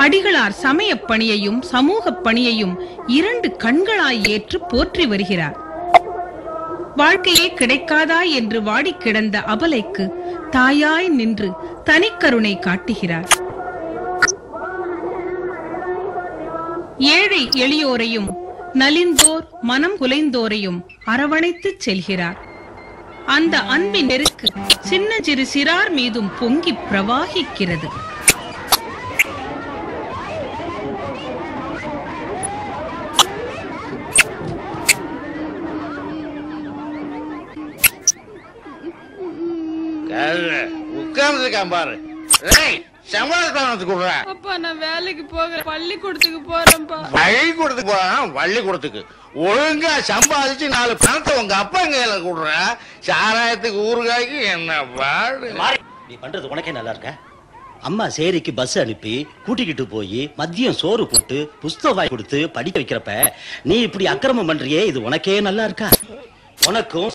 அடிகளார் சமயப் பணியையும் சமூகப் பணியையும் இரண்டு கண்களாய் ஏற்று போற்றி வருகிறார். வாழ்க்கையே கிடைக்காதா என்று வாடி கிடந்த அபலைக்கு தாயாய் நின்று தனிக்கருணை காட்டுகிறார். ஏழை எளியோரையும் நலிந்தோர் மனம் குலைந்தோரையும் அரவணைத்து செல்கிறார். அந்த அன்பின் நெருக்கு சின்ன சிறு சிறார் மீதும் பொங்கி பிரவாகிக்கிறது. உட்கார்ந்துருக்கான் பாரு. அப்பா நான் வேலைக்கு போகிறேன், பள்ளிக்கூடத்துக்கு போறேன்ப்பா. பள்ளிக்கூடத்துக்கு போறான், பள்ளிக்கூடத்துக்கு ஒழுங்கா சம்பாதிச்சு 4 பணத்தை உங்க அப்பா கையில கொடுற. சாராயத்துக்கு ஊறுகாய்க்கு என்ன பாடு. நீ பண்றது உனக்கே நல்லா இருக்க? அம்மா சேரிக்கு பஸ் அனுப்பி கூட்டிக்கிட்டு போய் மதியம் சோறு போட்டு புஸ்தகம் வாங்கி கொடுத்து படிக்க வைக்கிறப்ப நீ இப்படி அக்கிரமம் பண்றியே, இது உனக்கே நல்லா இருக்கா? உனக்கும்